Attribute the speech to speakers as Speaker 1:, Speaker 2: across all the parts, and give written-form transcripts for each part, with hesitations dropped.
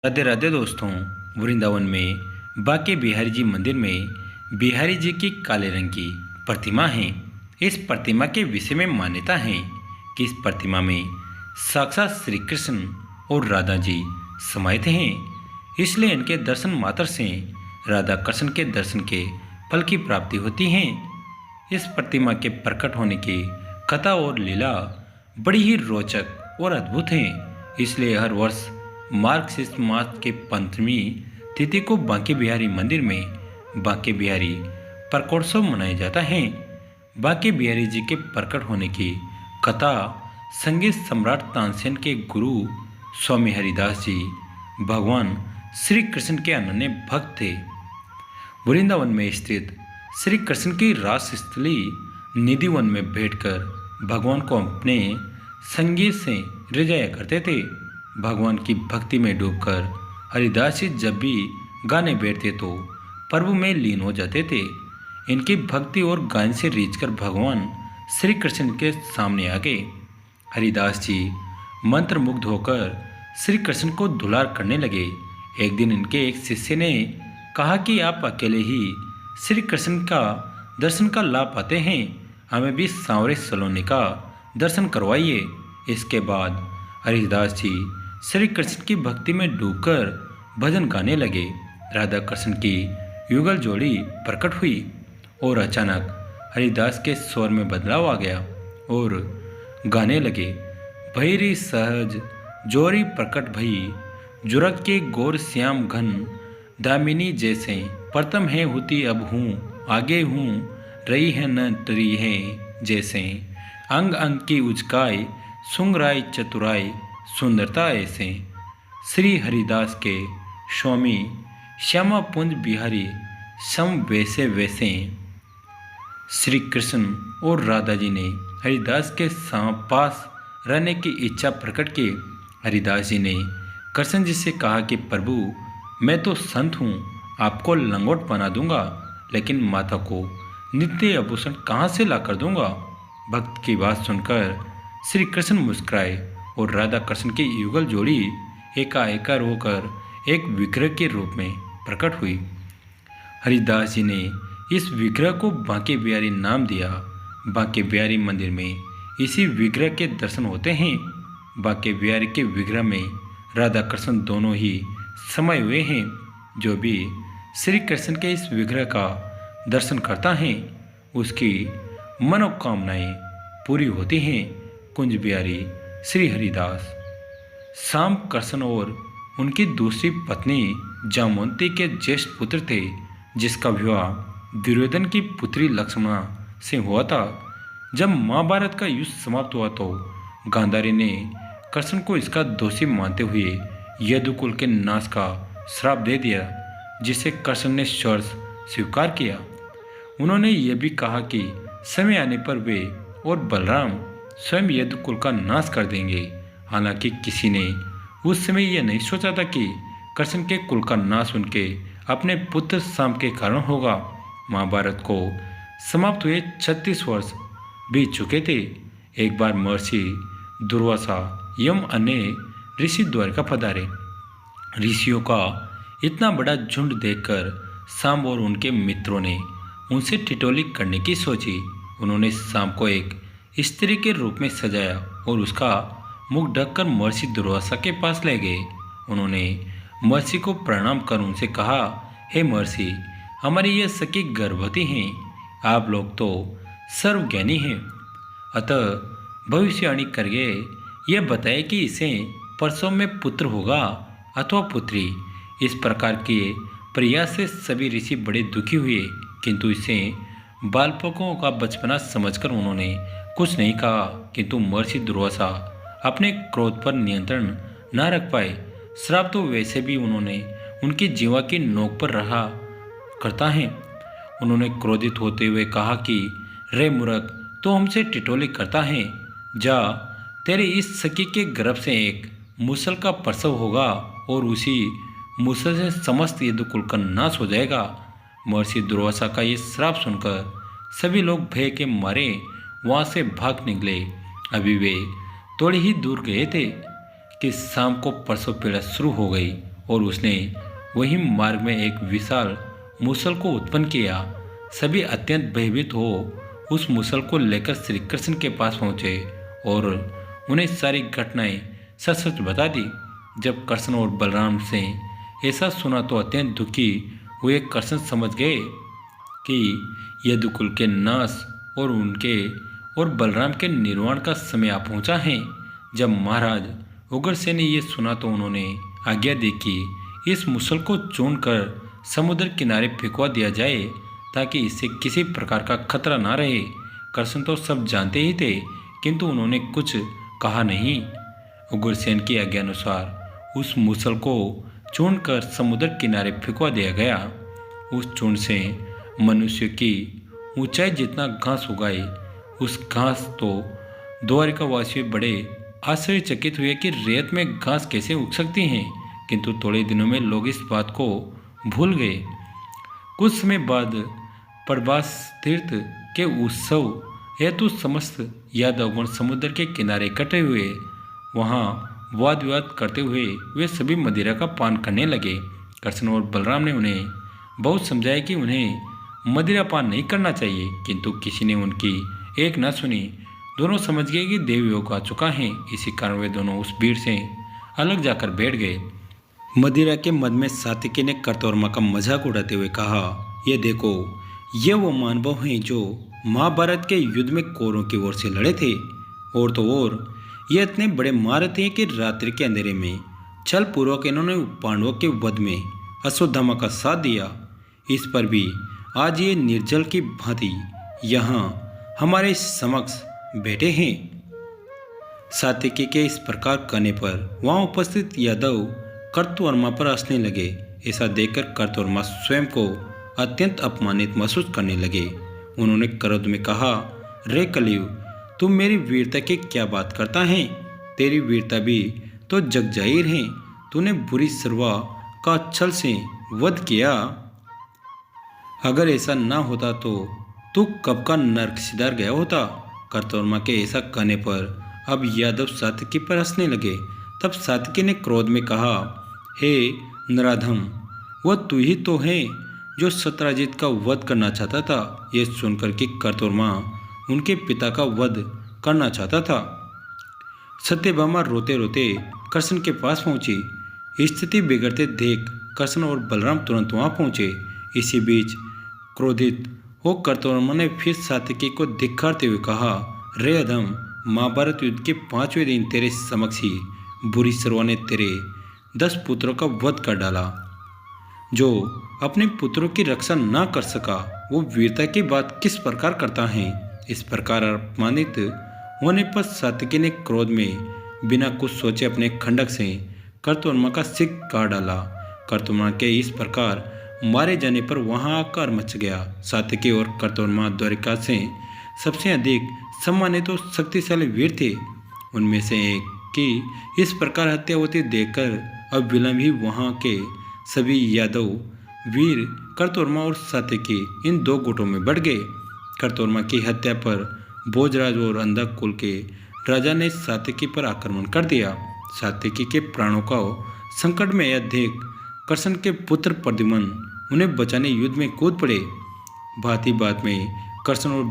Speaker 1: राधे राधे दोस्तों। वृंदावन में बांके बिहारी जी मंदिर में बिहारी जी की काले रंग की प्रतिमा है। इस प्रतिमा के विषय में मान्यता है कि इस प्रतिमा में साक्षात श्री कृष्ण और राधा जी समाहित हैं। इसलिए इनके दर्शन मात्र से राधा कृष्ण के दर्शन के फल की प्राप्ति होती है। इस प्रतिमा के प्रकट होने की कथा और लीला बड़ी ही रोचक और अद्भुत है। इसलिए हर वर्ष मार्गशीर्ष मास के पंचमी तिथि को बांके बिहारी मंदिर में बांके बिहारी प्रकटोत्सव मनाया जाता है। बांके बिहारी जी के प्रकट होने की कथा संगीत सम्राट तानसेन के गुरु स्वामी हरिदास जी भगवान श्री कृष्ण के अनन्य भक्त थे। वृंदावन में स्थित श्री कृष्ण की रासस्थली निधिवन में बैठकर भगवान को अपने संगीत से रिझाया करते थे। भगवान की भक्ति में डूबकर हरिदास जी जब भी गाने बैठते तो प्रभु में लीन हो जाते थे। इनकी भक्ति और गायन से रीझकर भगवान श्री कृष्ण के सामने आ गए। हरिदास जी मंत्रमुग्ध होकर श्री कृष्ण को दुलार करने लगे। एक दिन इनके एक शिष्य ने कहा कि आप अकेले ही श्री कृष्ण का दर्शन का लाभ पाते हैं, हमें भी सांवरे सलोने का दर्शन करवाइए। इसके बाद हरिदास जी श्री कृष्ण की भक्ति में डूबकर भजन गाने लगे। राधा कृष्ण की युगल जोड़ी प्रकट हुई और अचानक हरिदास के स्वर में बदलाव आ गया और गाने लगे। भैरी सहज जोरी प्रकट भई जुरक के गोर श्याम घन दामिनी जैसे प्रथम है होती अब हूँ आगे हूँ रही है न टरी है जैसे अंग अंग की उचकाई सुंगराय चतुराई सुंदरता ऐसे श्री हरिदास के स्वामी श्यामा पुंज बिहारी सम वैसे वैसे। श्री कृष्ण और राधा जी ने हरिदास के पास रहने की इच्छा प्रकट की। हरिदास जी ने कृष्ण जी से कहा कि प्रभु मैं तो संत हूँ, आपको लंगोट बना दूंगा, लेकिन माता को नित्य आभूषण कहाँ से ला कर दूंगा। भक्त की बात सुनकर श्री कृष्ण मुस्कुराए और राधा कृष्ण की युगल जोड़ी एकाएकार होकर एक विग्रह के रूप में प्रकट हुई। हरिदास जी ने इस विग्रह को बांके बिहारी नाम दिया। बांके बिहारी मंदिर में इसी विग्रह के दर्शन होते हैं। बांके बिहारी के विग्रह में राधा कृष्ण दोनों ही समाये हुए हैं। जो भी श्री कृष्ण के इस विग्रह का दर्शन करता है उसकी मनोकामनाएं पूरी होती हैं। कुंज बिहारी श्री हरिदास शाम कृष्ण और उनकी दूसरी पत्नी जामवंती के ज्येष्ठ पुत्र थे, जिसका विवाह दुर्योधन की पुत्री लक्ष्मणा से हुआ था। जब महाभारत का युद्ध समाप्त हुआ तो गांधारी ने कृष्ण को इसका दोषी मानते हुए यदुकुल के नाश का श्राप दे दिया, जिसे कृष्ण ने स्वर्ग स्वीकार किया। उन्होंने यह भी कहा कि समय आने पर वे और बलराम स्वयं यदुकुल का नाश कर देंगे। हालांकि किसी ने उस समय यह नहीं सोचा था कि कृष्ण के कुल का नाश उनके अपने पुत्र शाम के कारण होगा। महाभारत को समाप्त हुए 36 वर्ष बीत चुके थे। एक बार महर्षि दुर्वासा यम अन्य ऋषि द्वारका पधारे। ऋषियों का इतना बड़ा झुंड देखकर शाम और उनके मित्रों ने उनसे ठिठोली करने की सोची। उन्होंने शाम को एक स्त्री के रूप में सजाया और उसका मुख ढककर महर्षि दुर्वासा के पास ले गए। उन्होंने महर्षि को प्रणाम कर उनसे कहा, हे महर्षि, हमारी यह सखी गर्भवती हैं। आप लोग तो सर्वज्ञानी हैं, अतः भविष्यवाणी करके यह बताए कि इसे परसों में पुत्र होगा अथवा पुत्री। इस प्रकार के प्रयास से सभी ऋषि बड़े दुखी हुए, किंतु इसे बालकों का बचपना समझकर उन्होंने कुछ नहीं कहा। किंतु महर्षि दुर्वासा अपने क्रोध पर नियंत्रण न रख पाए। श्राप तो वैसे भी उन्होंने उनकी जीवा की नोक पर रहा करता है। उन्होंने क्रोधित होते हुए कहा कि रे मूर्ख, तो हमसे टिटोली करता है। जा, तेरे इस सखी के गर्भ से एक मूसल का प्रसव होगा और उसी मूसल से समस्त यदुकुल का नाश हो जाएगा। महर्षि दुर्वासा का ये श्राप सुनकर सभी लोग भय के मारे वहाँ से भाग निकले। अभी वे थोड़ी ही दूर गए थे कि शाम को प्रसव पीड़ा शुरू हो गई और उसने वही मार्ग में एक विशाल मूसल को उत्पन्न किया। सभी अत्यंत भयभीत हो उस मूसल को लेकर श्री कृष्ण के पास पहुँचे और उन्हें सारी घटनाएं सच सच बता दी। जब कृष्ण और बलराम से ऐसा सुना तो अत्यंत दुखी हुए कृष्ण समझ गए कि यदुकुल के नाश और उनके और बलराम के निर्वाण का समय आ पहुँचा है। जब महाराज उग्रसेन ने ये सुना तो उन्होंने आज्ञा दी कि इस मूसल को चून कर समुद्र किनारे फेंकवा दिया जाए ताकि इससे किसी प्रकार का खतरा ना रहे। कृष्ण तो सब जानते ही थे किंतु उन्होंने कुछ कहा नहीं। उग्रसेन की आज्ञानुसार उस मूसल को चून कर समुद्र किनारे फेंकवा दिया गया। उस चून से मनुष्य की ऊंचाई जितना घास उगाए उस घास तो द्वारिकावासी बड़े आश्चर्यचकित हुए कि रेत में घास कैसे उग सकती हैं, किंतु थोड़े दिनों में लोग इस बात को भूल गए। कुछ समय बाद प्रभास तीर्थ के उत्सव हेतु समस्त यादवगण समुद्र के किनारे इकट्ठे हुए। वहाँ वाद विवाद करते हुए वे सभी मदिरा का पान करने लगे। कृष्ण और बलराम ने उन्हें बहुत समझाया कि उन्हें मदिरा पान नहीं करना चाहिए, किंतु किसी ने उनकी एक न सुनी। दोनों समझ गए कि देवयोग आ चुका है। इसी कारण वे दोनों उस भीड़ से अलग जाकर बैठ गए। मदिरा के मद में सात्विकी ने कर्तवर्मा का मजाक उड़ाते हुए कहा, ये देखो, ये वो मानव हैं जो महाभारत के युद्ध में कौरवों की ओर से लड़े थे। और तो और ये इतने बड़े महारथी हैं कि रात्रि के अंधेरे में छल पूर्वक इन्होंने पांडवों के वध में अश्वत्थामा का साथ दिया। इस पर भी आज ये निर्जल की भांति यहाँ हमारे समक्ष बैठे हैं। सात्विकी के इस प्रकार कहने पर वहाँ उपस्थित यादव कर्तवर्मा पर हंसने लगे। ऐसा देखकर कर्तवर्मा स्वयं को अत्यंत अपमानित महसूस करने लगे। उन्होंने क्रोध में कहा, रे कलियुग, तुम मेरी वीरता की क्या बात करता है? तेरी वीरता भी तो जग जाहिर है। तूने बुरी सरवा का छल से वध किया। अगर ऐसा ना होता तो तू कब का नरक सिधार गया होता। कर्तवर्मा के ऐसा कहने पर अब यादव सात्विकी पर हंसने लगे। तब सात्विकी ने क्रोध में कहा, हे नराधम, वह तू ही तो है जो सत्यजित का वध करना चाहता था। यह सुनकर कि कर्तवर्मा उनके पिता का वध करना चाहता था। सत्यभामा रोते रोते कृष्ण के पास पहुंची। स्थिति बिगड़ते देख कृष्ण और बलराम तुरंत वहां पहुंचे। इसी बीच क्रोधित हो कर्तवर्मा ने फिर सात्विकी को धिक्कारते हुए कहा, रे अधम, महाभारत युद्ध के 5वें दिन तेरे समक्ष ही बुरी सरवा ने तेरे 10 पुत्रों का वध कर डाला। जो अपने पुत्रों की रक्षा ना कर सका वो वीरता की बात किस प्रकार करता है? इस प्रकार अपमानित होने पर सात्विकी ने क्रोध में बिना कुछ सोचे अपने खंडक से कर्तवर्मा का सिर काट डाला। कर्तवर्मा के इस प्रकार मारे जाने पर वहां आकार मच गया। सात्विकी और कर्तवर्मा द्वारिका से सबसे अधिक सम्मानित और शक्तिशाली वीर थे। उनमें से एक की इस प्रकार हत्या होती देखकर अब विलंब ही वहां के सभी यादव वीर कर्तवर्मा और सात्विकी इन दो गुटों में बढ़ गए। कर्तवर्मा की हत्या पर भोजराज और अंधक कुल के राजा ने सात्विकी पर आक्रमण कर दिया। सात्विकी के प्राणों का संकट में यह देख कृष्ण के पुत्र प्रद्युम्न उन्हें बचाने युद्ध में कूद पड़े। बात ही बात में कृष्ण और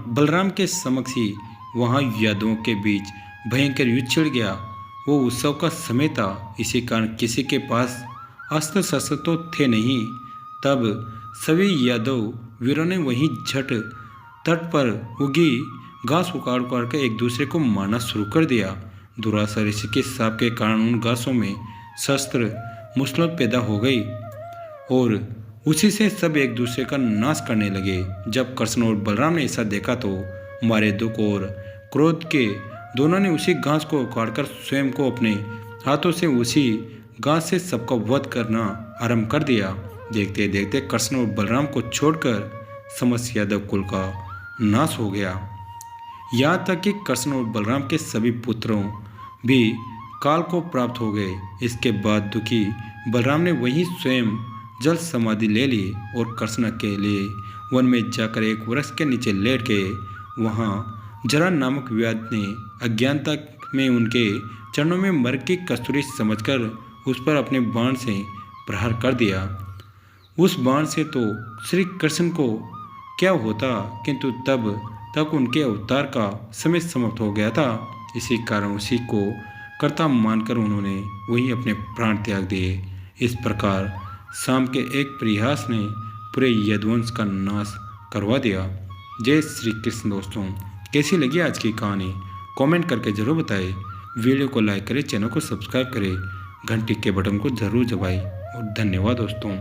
Speaker 1: बलराम के समक्ष ही वहाँ यादवों के बीच भयंकर युद्ध छिड़ गया। वो उत्सव का समय था, इसी कारण किसी के पास अस्त्र शस्त्र तो थे नहीं। तब सभी यादव वीरों ने वहीं झट तट पर उगी घास उखाड़ उखाड़ कर एक दूसरे को मारना शुरू कर दिया। दुरासा ऋषि के शाप के कारण उन घासों में शस्त्र मुसलत पैदा हो गई और उसी से सब एक दूसरे का नाश करने लगे। जब कृष्ण और बलराम ने ऐसा देखा तो मारे दुख और क्रोध के दोनों ने उसी घास को उखाड़कर स्वयं को अपने हाथों से उसी घास से सबका वध करना आरंभ कर दिया। देखते देखते कृष्ण और बलराम को छोड़कर समस्त यादव कुल का नाश हो गया। यहाँ तक कि कृष्ण और बलराम के सभी पुत्रों भी काल को प्राप्त हो गए। इसके बाद दुखी बलराम ने वहीं स्वयं जल समाधि ले ली और कृष्ण के लिए वन में जाकर एक वृक्ष के नीचे लेट गए। वहाँ जरा नामक व्याध ने अज्ञानता में उनके चरणों में मर की कस्तूरी समझकर उस पर अपने बाण से प्रहार कर दिया। उस बाण से तो श्री कृष्ण को क्या होता, किंतु तब तक उनके अवतार का समय समाप्त हो गया था। इसी कारण उसी को कर्ता मानकर उन्होंने वही अपने प्राण त्याग दिए। इस प्रकार शाम के एक प्रयास ने पूरे यदुवंश का नाश करवा दिया। जय श्री कृष्ण। दोस्तों, कैसी लगी आज की कहानी कमेंट करके ज़रूर बताएं। वीडियो को लाइक करें, चैनल को सब्सक्राइब करें, घंटी के बटन को ज़रूर दबाएं और धन्यवाद दोस्तों।